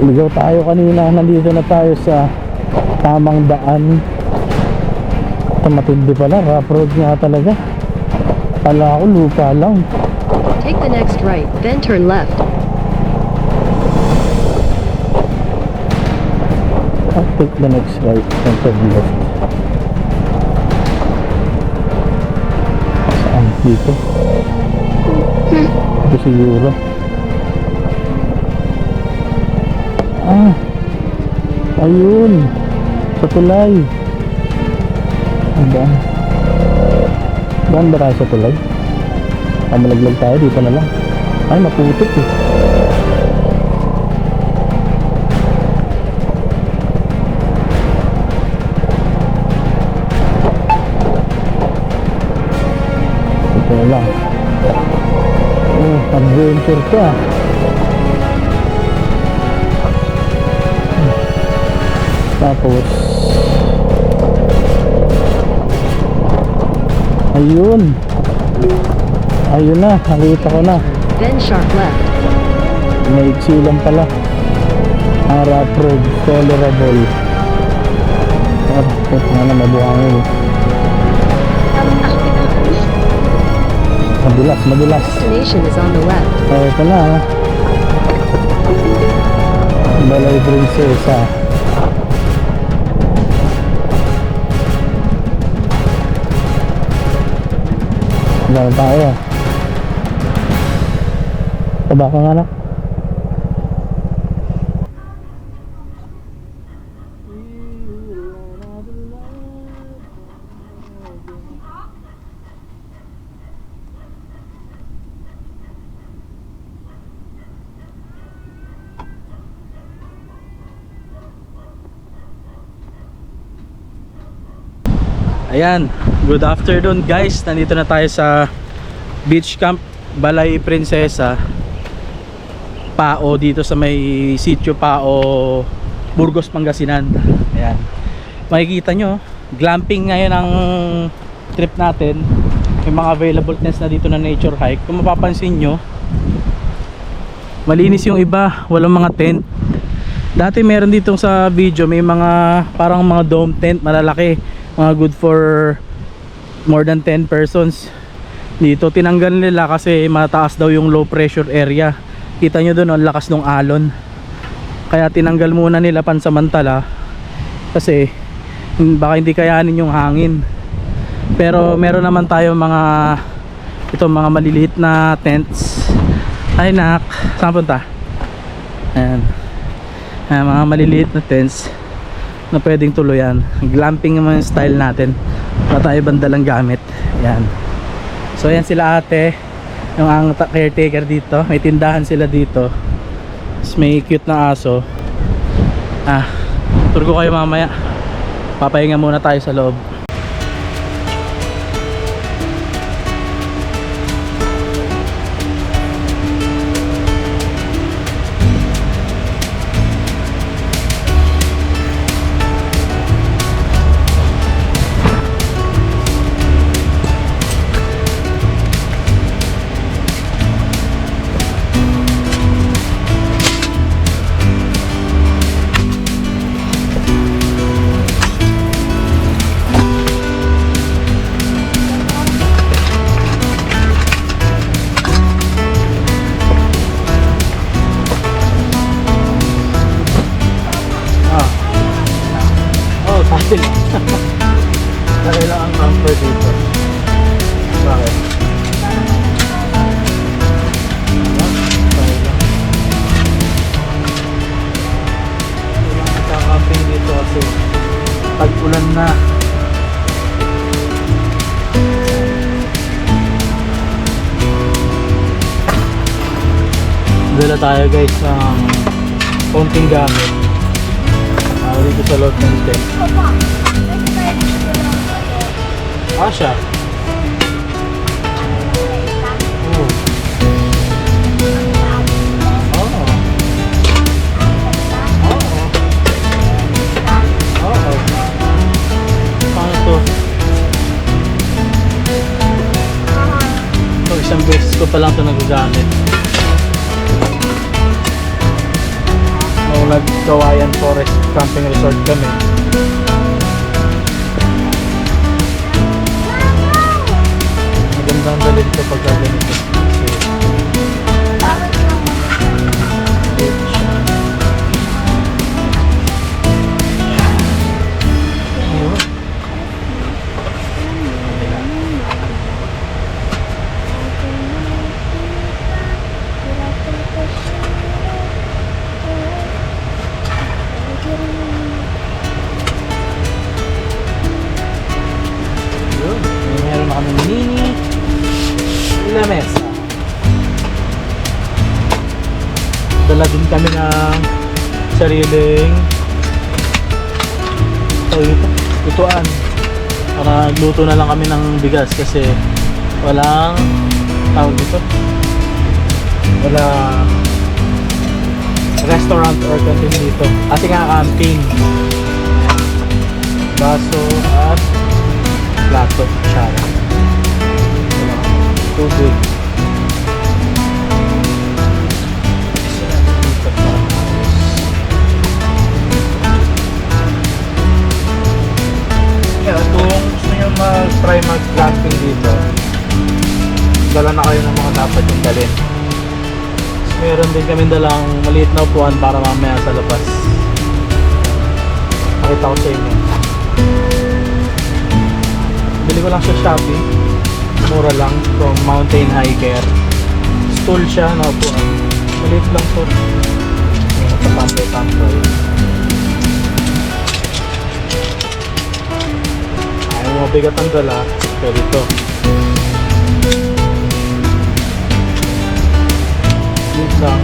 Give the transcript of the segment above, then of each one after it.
Ligaw tayo kanina. Nandito na tayo sa tamang daan. Ito matindi pala, rough road nga talaga. Kala ko lupa lang. Take the next right, then turn left. I'll take the next right and turn left. Saan? Dito? Ito siguro. Ah, ayun, sa tulay. Daan. Daan ba tayo sa tulay? Malaglag tayo, dito na lang. Ay, maputik eh. Dito na lang. Oh, adventure ka. Tapos ayun, ayun na, nakita ko na. Then sharp left. May iksilan pala. Rough road, tolerable. Ito na mabuhangin. Madulas, madulas. Destination is on the left. Ito na. Balay Prinsesa. Dami tayo. Taba ka nga na. Ayan, good afternoon guys. Nandito na tayo sa Beach Camp Balay Prinsesa, Pao, dito sa may sitio Pao, Burgos, Pangasinan. Ayan, makikita nyo, glamping ngayon ang trip natin. May mga available tents na dito na nature hike. Kung mapapansin nyo, malinis yung iba, walang mga tent. Dati meron dito sa video, may mga parang mga dome tent malalaki, mga good for more than 10 persons. Dito tinanggal nila kasi mataas daw yung low pressure area. Kita nyo doon ang lakas ng alon, kaya tinanggal muna nila pansamantala kasi baka hindi kayanin yung hangin. Pero meron naman tayo mga mga maliliit na tents. Ay nak, saan punta? Ayan. Ayan, mga maliliit na tents na pwedeng tuluyan. Glamping naman yung style natin, wala tayo bandalang gamit. Yan. So yan sila ate, yung ang caretaker dito. May tindahan sila dito. Tapos may cute na aso. Tour ko kayo mamaya. Papahinga muna tayo sa loob. Kailangan camper dito. Bakit? Kailangan camping dito kasi pag-ulan na. Dala tayo guys ng konting gamit dito sa loob ng tent. Siya. Oh. Paano to? So, isang beses ko pa lang ito nagagamit. nag-Kawayan Forest Camping Resort kami. Magandang dalhin ito pag ganito. Meron na kami mini lamesa. Dala din kami ng sariling lutuan. Para nagluto na lang kami ng bigas kasi walang tawag dito. Wala restaurant or canteen dito. Kasi nga camping. Baso at plato, tsara. Tubig. Kaya kung gusto nyo mag-try mag-glamping dito, dala na kayo ng mga dapat yung dalhin. Meron din kami dalang maliit na upuan para mamaya sa labas. Pakita ko sa inyo. Bili ko lang sa Shopee. Mura lang from Mountain Hiker. Stool siya na upuan. Maliit lang to. Kapampoy-kampoy. Ayaw mo mabigat ang dala. Pwede to. Maliit lang.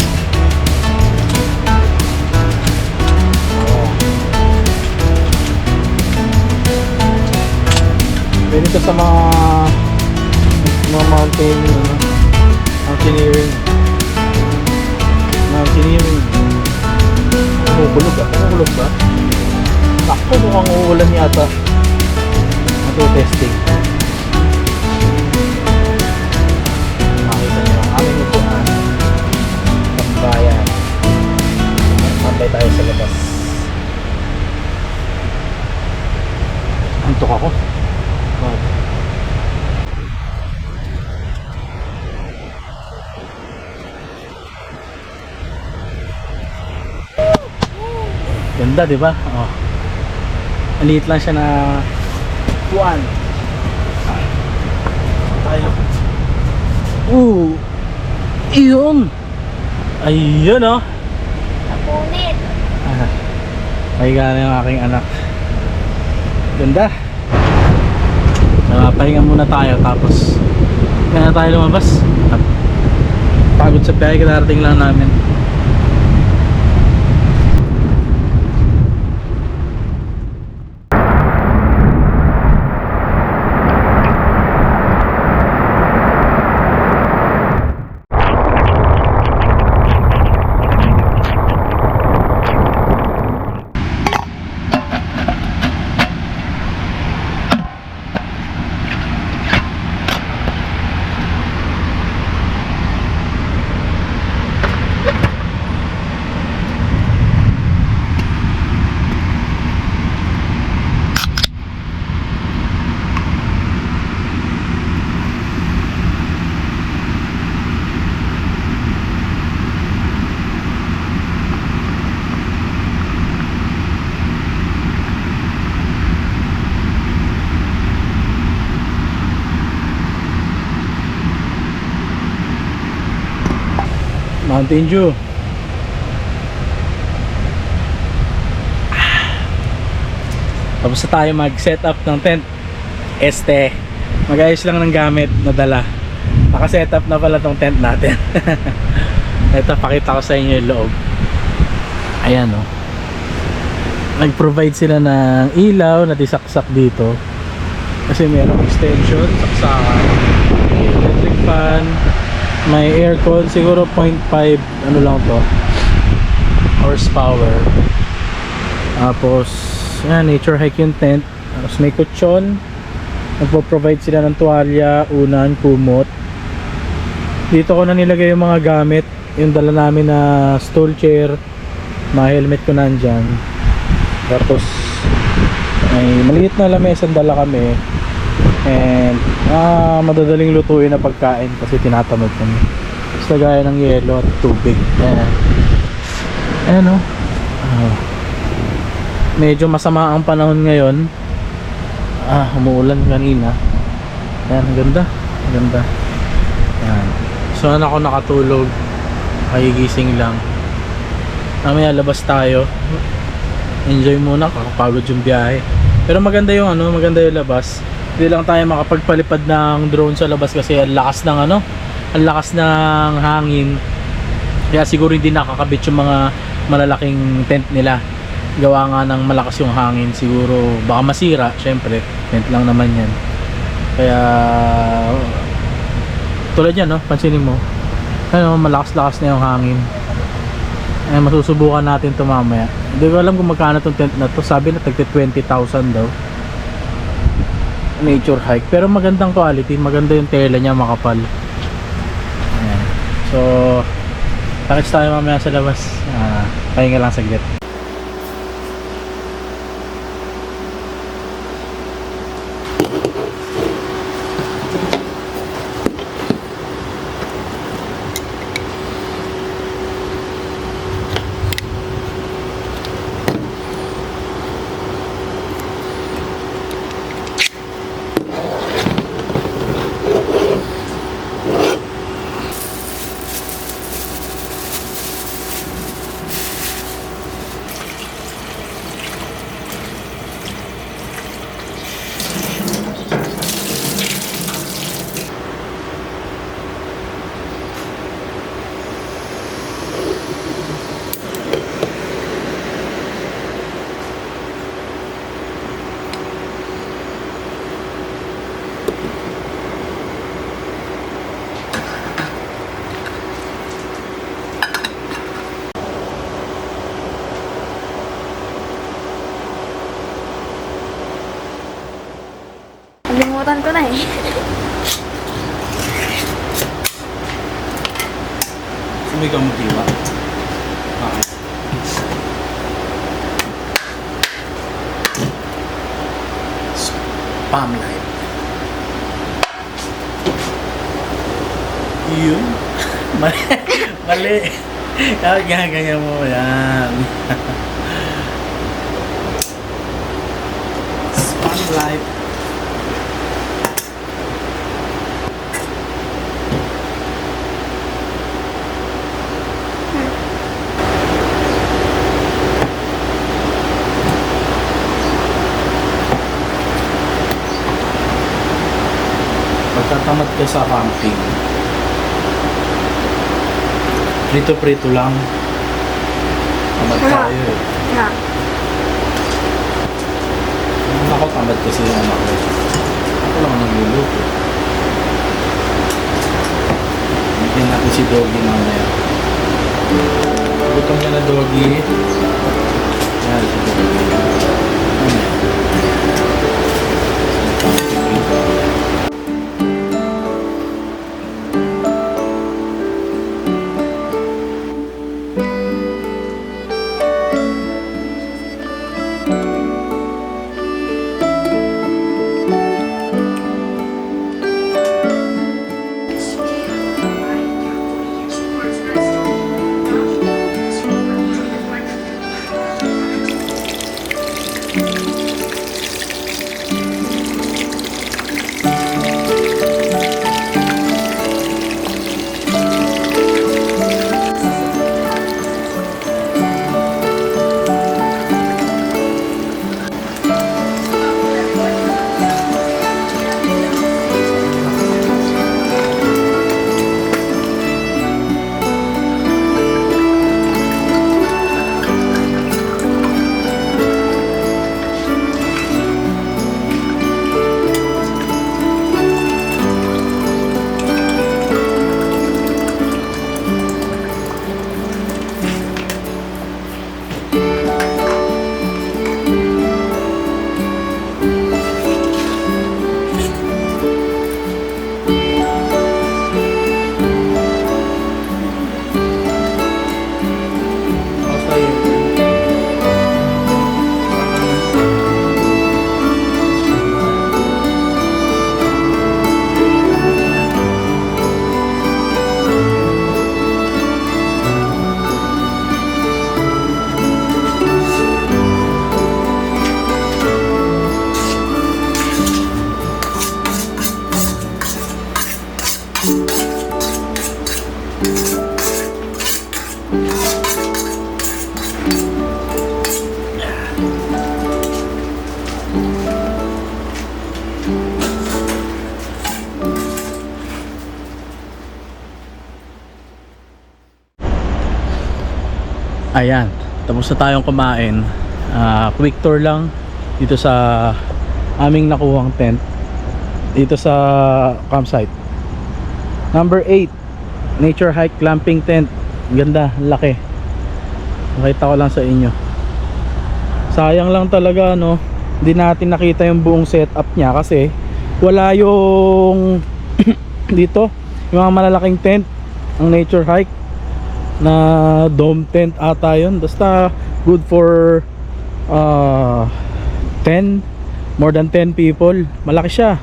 Pwede ito sa mga mountain mountaineering. Kumukulog ah? Kumukulog ba? Ako mukhang uulan yata. Ito testing. Makita nyo ang aming upuan. Tambayan. Tambay tayo sa labas. Antok ako. Ganda, di ba? Oh. Maliit lang siya na upuan. Tayo. Iyon. Ayun oh. Napunit. May gana yung aking anak. Ganda. Pahinga muna tayo tapos kaya tayo lumabas. Pagod sa biyahe, kadarating lang namin. Mountain Dew. Tapos na tayo mag-set up ng tent. Mag-ayos lang ng gamit na dala. Naka-set up na pala tong tent natin. Ito, pakita ko sa inyo yung loob. Ayan o. Nag-provide sila ng ilaw na disaksak dito. Kasi mayroong extension, saksakan. Electric fan. May aircon, siguro 0.5 ano lang to horsepower. Tapos yan, nature hike yung tent. Tapos may kutsyon. Nagpo-provide sila ng tuwalya, unan, kumot. Dito ko na nilagay yung mga gamit. Yung dala namin na stool chair, Mga helmet ko nandyan. Tapos may maliit na lamesa dala kami. And madadaling lutuin na pagkain kasi tinatamad kami. Basta gaya ng yelo at tubig. Ayan o. Medyo masama ang panahon ngayon. Umuulan kanina. Ayan, ang ganda. Ang ganda. Ayan. So ako nakatulog. Kagigising lang. Mamaya labas tayo. Enjoy muna, kakapagod yung biyahe. Pero maganda yung maganda yung labas. Hindi lang tayo makapagpalipad ng drone sa labas kasi ang lakas ng ang lakas ng hangin. Kaya siguro hindi nakakabit yung mga malalaking tent nila. Gawa nga ng malakas yung hangin, siguro baka masira, syempre. Tent lang naman yan. Kaya tulad yan, pansinin mo. Malakas-lakas na yung hangin. Masusubukan natin ito mamaya. Hindi ko alam kung magkano itong tent na to. Sabi na tagti 20,000 daw. Nature hike. Pero magandang quality. Maganda yung tela niya, makapal. Ayan. So takits tayo mamaya sa labas. Pahinga lang saglit. Nalimutan ko na eh. Sumigaw mo diwa. Okay. Spam light. Yun. Mali. Mali. Ganyan mo yan. Spam light. Pagkatamad ka sa camping, prito-prito lang. Tamad tayo eh. Yeah. Ako tamad kasi yung anak ko. Ako lang nagluluto. Bigyan natin si Doggy mamaya. Gutom niya na Doggy. Yan si Doggy. Mamaya. Ayan, tapos na tayong kumain. Quick tour lang dito sa aming nakuhang tent dito sa campsite. Number 8, nature hike glamping tent. Ganda, laki. Nakita ko lang sa inyo. Sayang lang talaga, no, hindi natin nakita yung buong setup niya kasi wala yung dito yung mga malalaking tent, ang nature hike na dome tent ata yun. Basta good for 10, more than 10 people. Malaki siya.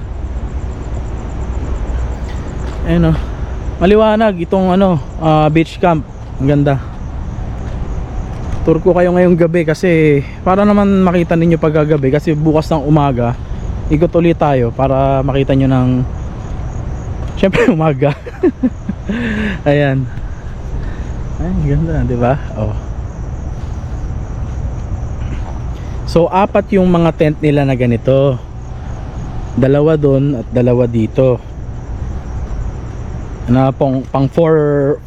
Ayun, oh, maliwanag itong beach camp. Ang ganda. Tour ko kayo ngayong gabi kasi para naman makita ninyo pagkagabi, kasi bukas ng umaga ikot ulit tayo para makita nyo ng syempre umaga. Ayan. Ay, ganda, di ba? Oh. So, 4 yung mga tent nila na ganito. 2 doon at 2 dito. Na pang 4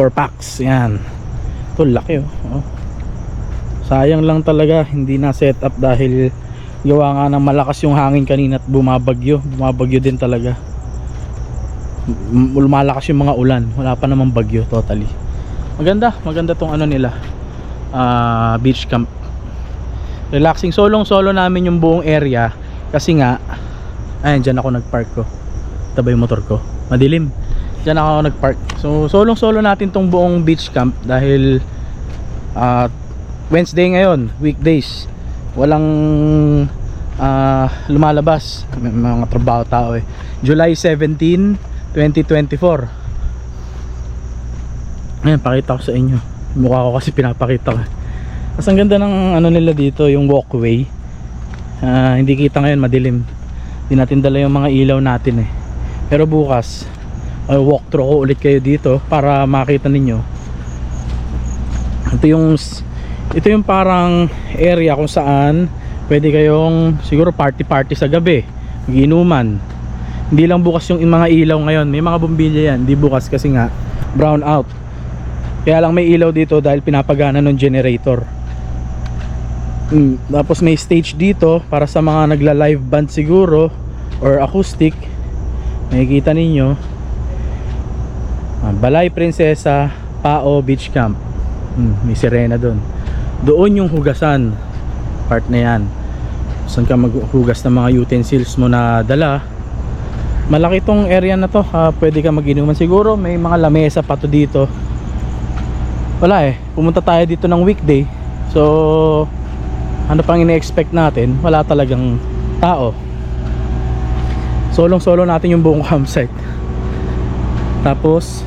packs. Yan. Ito, laki, oh. Sayang lang talaga hindi na set up dahil gawa nga ng malakas yung hangin kanina at bumabagyo din talaga. Lumalakas yung mga ulan, wala pa namang bagyo totally. Maganda tong nila, beach camp. Relaxing, solo namin yung buong area kasi nga ayun, dyan ako nagpark ko. Tabay yung motor ko, madilim, dyan ako nagpark. So solo natin tong buong beach camp dahil Wednesday ngayon, weekdays, walang lumalabas, may mga trabaho tao eh. July 17, 2024. Ayan, pakita ko sa inyo. Mukha ko kasi pinapakita ko. Mas ang ganda ng nila dito, yung walkway. Hindi kita ngayon, madilim. Hindi natin dala yung mga ilaw natin eh. Pero bukas walk through ko ulit kayo dito para makita ninyo. Ito yung parang area kung saan pwede kayong siguro party sa gabi, mag-inuman. Hindi lang bukas yung mga ilaw ngayon, may mga bombilya yan, hindi bukas kasi nga brown out. Kaya lang may ilaw dito dahil pinapagana ng generator. Tapos may stage dito para sa mga nagla-live band siguro or acoustic. Makikita ninyo, Balay Prinsesa Pao Beach Camp. May sirena doon yung hugasan, part na yan. Saan ka maghugas ng mga utensils mo na dala. Malaki tong area na to, pwede ka mag-inuman. Siguro may mga lamesa pa to dito. Wala eh, pumunta tayo dito ng weekday, so ano pang ine-expect natin? Wala talagang tao. Solo natin yung buong campsite. Tapos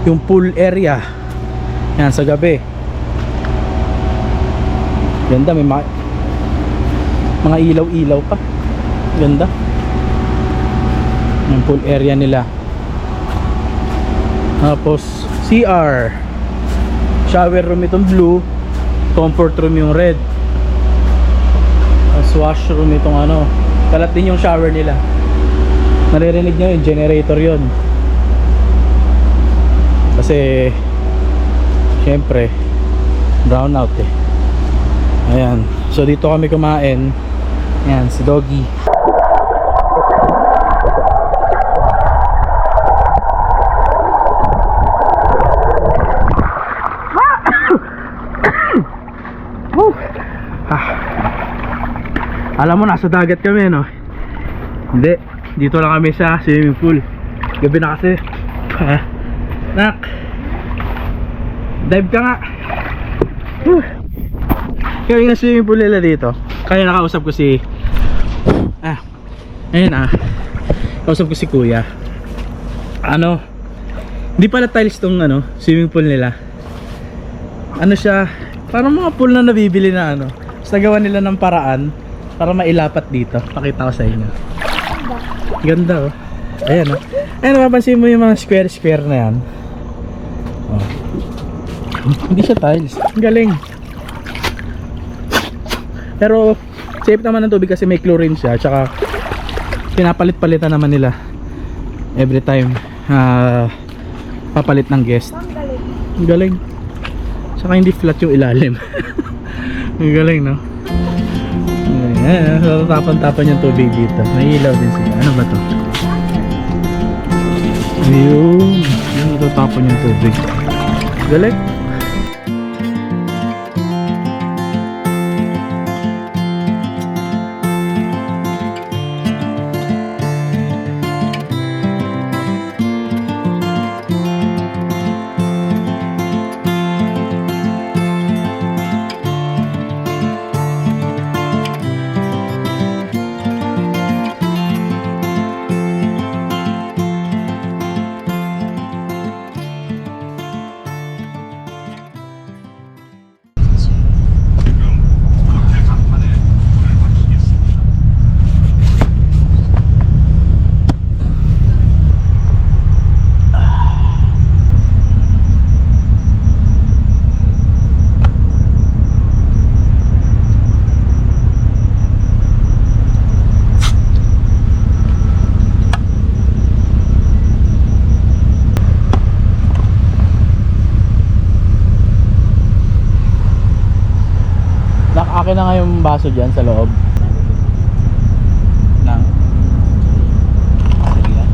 yung pool area yan sa gabi, ganda, may mga ilaw-ilaw pa. Ganda yung pool area nila. Tapos CR, shower room itong blue, comfort room yung red, tapos washroom itong kalat din yung shower nila. Naririnig nyo yung generator yon kasi syempre brown out eh. Ayan, so dito kami kumain. Ayan, si Doggy. Alam mo, nasa dagat kami, no? Hindi, dito lang kami sa swimming pool. Gabi na kasi. Nak, dive ka nga. Kaya yung swimming pool nila dito. Kaya nakausap ko si kausap ko si kuya. Hindi pala tiles tong swimming pool nila. Siya, parang mga pool na nabibili na Tapos nagawa nila ng paraan para mailapat dito. Pakita ko sa inyo. Ganda, oh. Ayan, oh. Ayan, mapapansin mo yung mga square na yan. Oh. Hindi siya tiles. Ang galing. Pero safe naman ang tubig kasi may chlorine siya. Tsaka pinapalit-palitan naman nila every time papalit ng guest. Ang galing. Saka hindi flat yung ilalim. Ang galing, no? Ayan, tatapan-tapan yung tubig dito. May ilaw din sila. Ano ba to? Ayun. Yung tatapon yung tubig. Galing. Akin na nga yung baso dyan sa loob. Nang. Sige lang.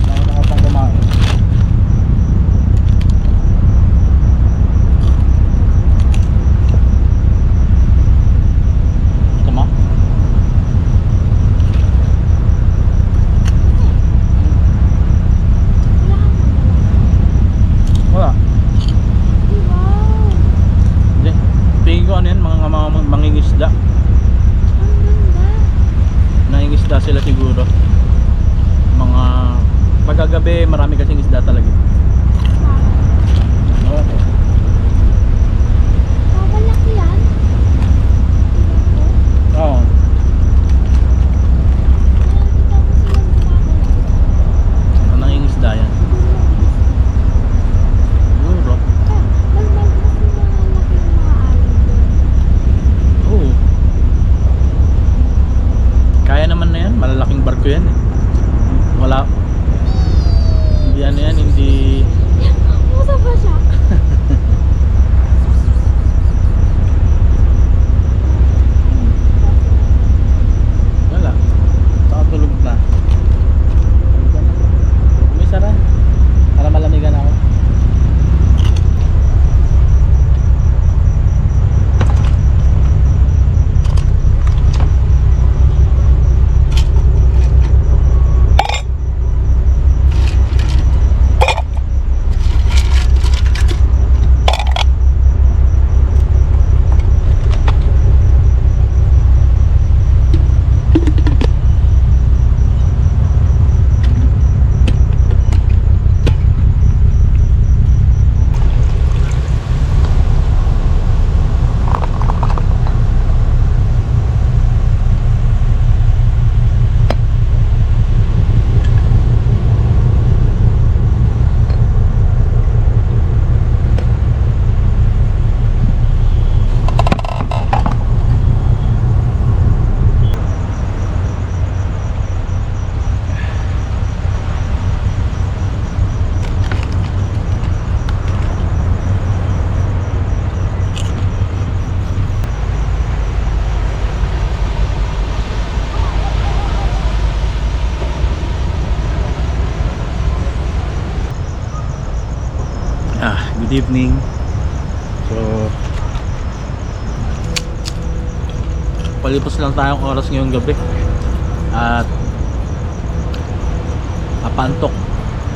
Nakita pang kumain. Tama? Wala. Hindi. Tingin ko ano yan, mga mangingisda. Nangingisda sila siguro. Mga pagkagabi, marami kasing isda talaga. Okay. Mamalaki yan. Oo. Nakita ko silang gumagalaw. Nangingisda yan. Siguro. Mas malalaki yung mga alon doon. Oo. Kaya naman na yan, malalaking barko yan eh. Wala. Hindi ano yan, hindi. Musa ba siya? Wala. Saka tulog na. May sara. Para malamigan ako. Good evening. So palipos lang tayong oras ngayong gabi at apantok,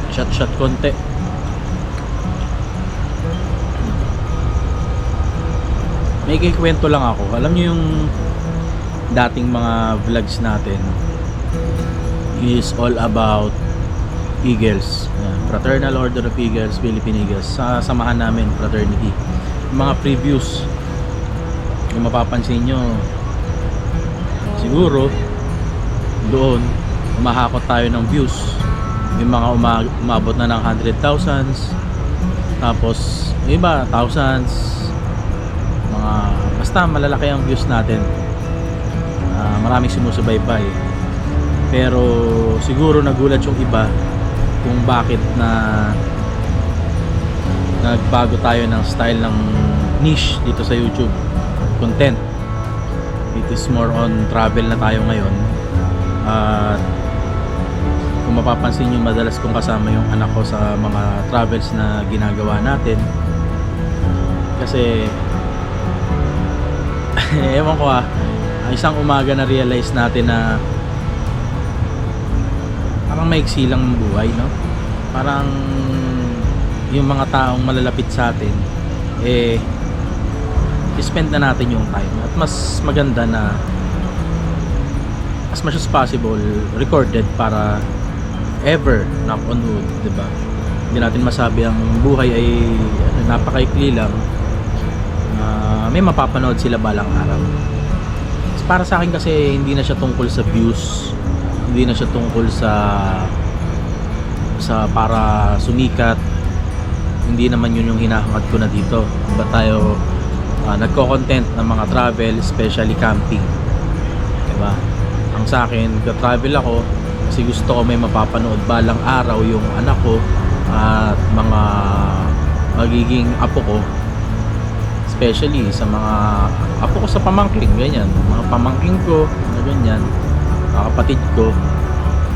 shot konti. May kikwento lang ako. Alam niyo yung dating mga vlogs natin is all about Eagles, Fraternal Order of Eagles, Philippine Eagles. Sa samahan namin, fraternity. Yung mga previews, yung mapapansin nyo, siguro doon umahakot tayo ng views. Yung mga umabot na ng 100,000s, tapos yung iba thousands, mga basta malalaki ang views natin. Maraming sumusubaybay. Pero siguro nagulat yung iba kung bakit na nagbago tayo ng style ng niche dito sa YouTube content. It is more on travel na tayo ngayon. At kung mapapansin nyo, madalas kong kasama yung anak ko sa mga travels na ginagawa natin. Kasi ewan ko isang umaga na realize natin na parang maiksi lang ang buhay, no? Parang yung mga taong malalapit sa atin spend na natin yung time, at mas maganda na as much as possible recorded para ever, knock on wood, diba? Hindi natin masabi ang buhay ay napakaikli lang. May mapapanood sila balang araw. Para sa akin kasi hindi na siya tungkol sa views, hindi na siya tungkol sa para sumikat. Hindi naman yun yung hinahangad ko na dito. Ba tayo nagko-content ng mga travel, especially camping, diba? Ang sa akin, travel ako kasi gusto ko may mapapanood balang araw yung anak ko at mga magiging apo ko, especially sa mga apo ko sa pamangkin, ganyan, mga pamangkin ko na ganyan, mga kapatid ko.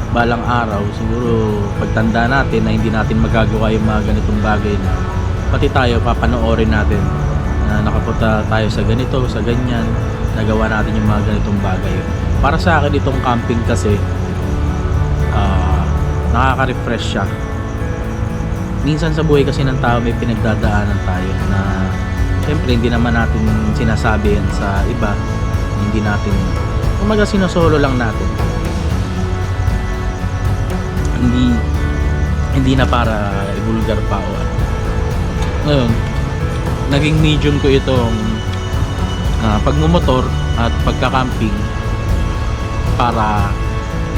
Balang araw siguro pagtanda natin na hindi natin magagawa yung mga ganitong bagay, na pati tayo papanoorin natin na nakapunta tayo sa ganito, sa ganyan, nagawa natin yung mga ganitong bagay. Para sa akin itong camping kasi nakaka-refresh siya. Minsan sa buhay kasi ng tao may pinagdadaanan tayo na siyempre hindi naman natin sinasabi yan sa iba, hindi natin, kumaga sinosolo lang natin, hindi na para ibulgar pa o ano. Ngayon, naging medium ko itong pagmumotor at pagka-camping para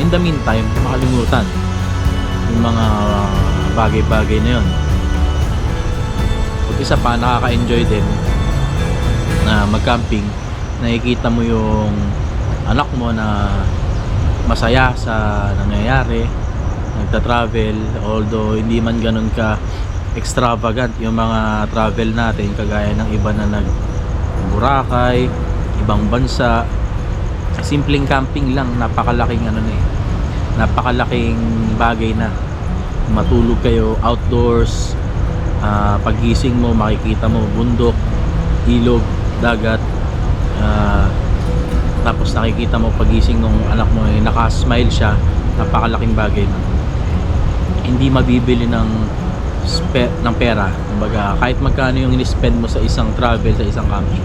in the meantime makalimutan yung mga bagay-bagay na yun. At isa pa, nakaka-enjoy din na mag-camping. Nakikita mo yung anak mo na masaya sa nangyayari, nagta-travel, although hindi man ganun ka extravagant yung mga travel natin, kagaya ng iba na nag-Boracay, ibang bansa. Simpleng camping lang, napakalaking napakalaking bagay na. Matulog kayo outdoors, paggising mo makikita mo bundok, ilog, dagat, tapos nakikita mo pagising ng anak mo ay naka-smile siya. Napakalaking bagay na hindi mabibili ng pera. Kumbaga, kahit magkano yung in-spend mo sa isang travel, sa isang camping,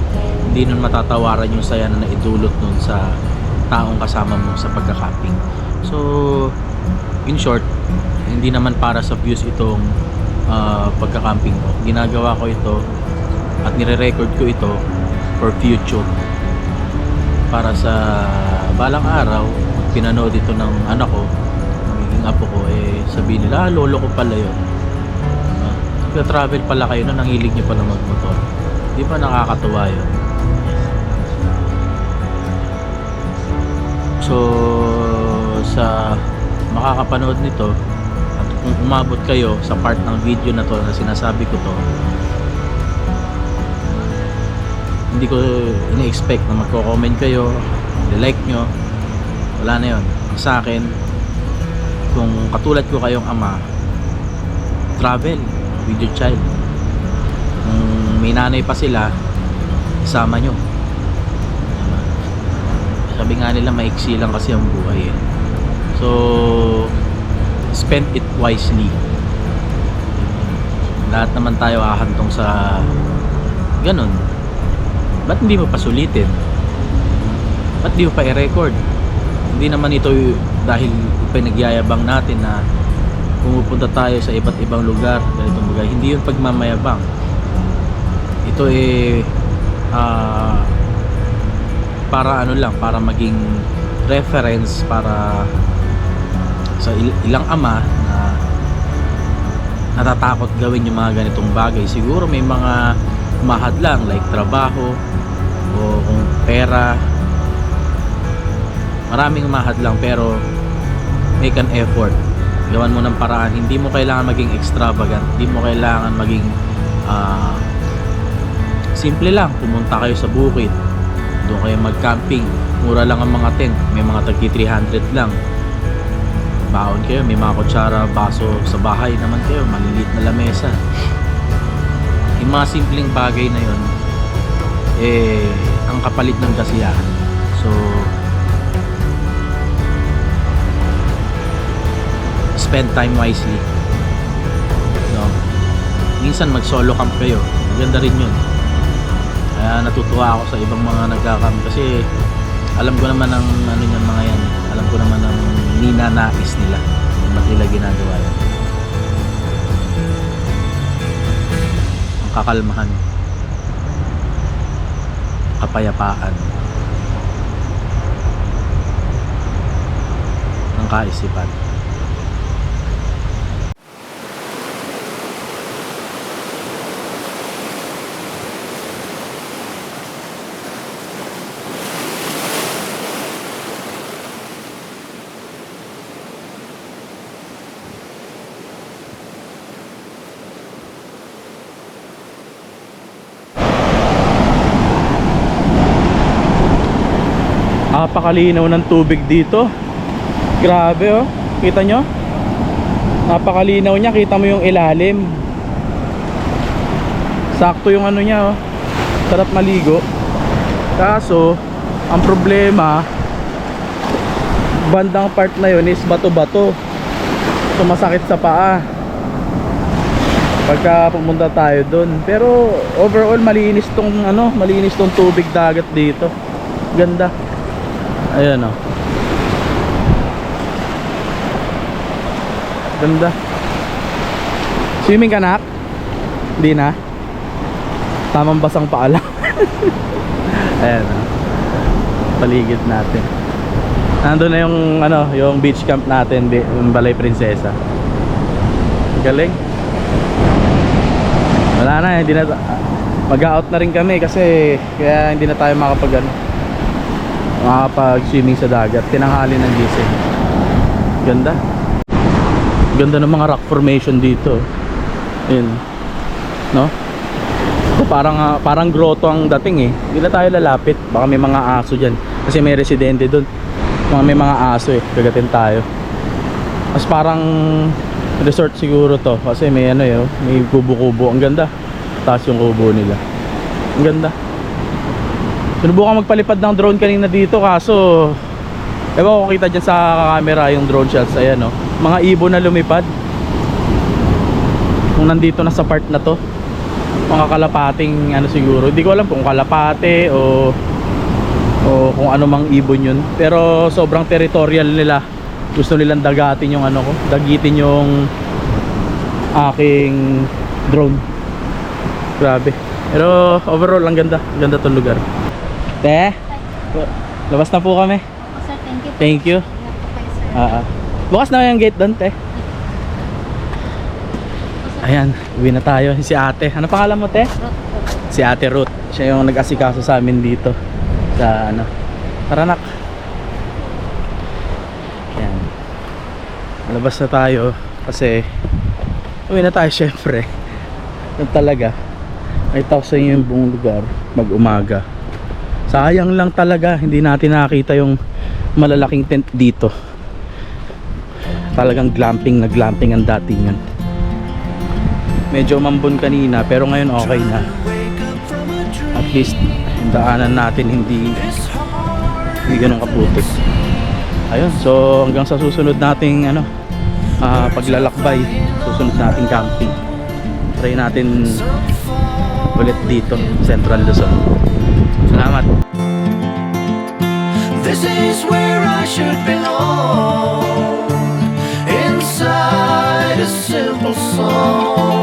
hindi nun matatawaran yung saya na naidulot nun sa taong kasama mo sa pagka-camping. So, in short, hindi naman para sa views itong pagka-camping ko. Ginagawa ko ito at nire-record ko ito for future, para sa balang araw pinanood ito ng anak ko, magiging apo ko, sabihin nila, lolo ko pala yun. Travel pala kayo na, nangilig nyo pala magmotor. Di ba nakakatuwa yun? So sa makakapanood nito, at kung umabot kayo sa part ng video na to na sinasabi ko to, hindi ko ini-expect na magko-comment kayo, like nyo, wala na yun. Sa akin, kung katulad ko kayong ama, travel with your child. Kung may nanay pa sila, isama nyo. Sabi nga nila, maiksi lang kasi ang buhay So spend it wisely. Lahat naman tayo ahantong sa ganun. Ba't hindi mo pa sulitin? Ba't di mo pa i-record? Hindi naman ito dahil pinagyayabang natin na pumupunta tayo sa iba't ibang lugar, ganitong bagay. Hindi yun pagmamayabang. Ito para ano lang, para maging reference para sa ilang ama na natatakot gawin yung mga ganitong bagay. Siguro may mga mahadlang like trabaho o kung pera, maraming mahadlang, pero make an effort gawan mo ng paraan. Hindi mo kailangan maging extravagant, hindi mo kailangan maging simple lang. Pumunta kayo sa bukid, doon kayo mag-camping, mura lang ang mga tent, may mga tagi 300 lang. Baon kayo, may mga kutsara, baso sa bahay naman kayo, maliliit na lamesa. Yung mga simpleng bagay na yun, ang kapalit ng kasiyahan. So spend time wisely, no? Minsan mag solo camp kayo, maganda rin yun. Kaya natutuwa ako sa ibang mga nagka-camp kasi alam ko naman ang ano niyan mga yan, alam ko naman ang ninanais nila kung ba't nila ginagawa yan. Ang kakalmahan, kapayapaan, ang kaisipan. Napakalinaw ng tubig dito. Grabe oh. Kita nyo? Napakalinaw niya. Kita mo yung ilalim. Sakto yung ano niya oh. Sarap maligo. Kaso ang problema, bandang part na yun is bato-bato. Sumasakit sa paa pagka pumunta tayo dun. Pero overall malinis tong ano, malinis tong tubig dagat dito. Ganda. Ayan o. Ganda. Swimming ka nak? Hindi na. Tamang basang paa lang. Ayan o. Paligid natin. Nandun na yung ano, yung beach camp natin, yung Balay Prinsesa. Galing. Wala na, hindi na, mag-out na rin kami kasi kaya hindi na tayo makapag-swimming sa dagat. Tinanghali ng gising. Ganda. Ganda ng mga rock formation dito. Ayun. No? So, parang grotto ang dating eh. Hindi na tayo lalapit. Baka may mga aso dyan. Kasi may residente doon. May mga aso eh. Kagatin tayo. Mas parang resort siguro to. Kasi may ano eh. May kubo-kubo. Ang ganda. Taas yung kubo nila. Ang ganda. Sinubukan magpalipad ng drone kanina dito kaso ewan ko kita dyan sa camera yung drone shots. Ayan o, mga ibon na lumipad kung nandito na sa part na to. Mga kalapating ano siguro, hindi ko alam kung kalapate o kung ano mang ibon yun. Pero sobrang territorial nila. Gusto nilang dagatin yung ano ko, dagitin yung aking drone. Grabe. Pero overall ang ganda. Ang ganda tong lugar. Te, labas na po kami. Sir, thank you. Thank you. Ingat po kayo, sir. Bukas na yung gate doon, te. Ayan, uwi na tayo. Si ate. Ano pangalan mo, te? Si ate Ruth. Siya yung nag-asikaso sa amin dito. Sa ano. Taranak. Ayan. Malabas na tayo. Kasi uwi na tayo syempre. Yan talaga. May tao sa inyo yung buong lugar. Mag-umaga. Sayang lang talaga hindi natin nakita yung malalaking tent dito. Talagang glamping na glamping ang dating yan. Medyo mambon kanina pero ngayon okay na. At least yung daanan natin hindi ganun kaputik. Ayun, so hanggang sa susunod nating ano, paglalakbay, susunod nating camping. Try natin ulit dito, Central Luzon. Salamat. This is where I should belong, inside a simple song.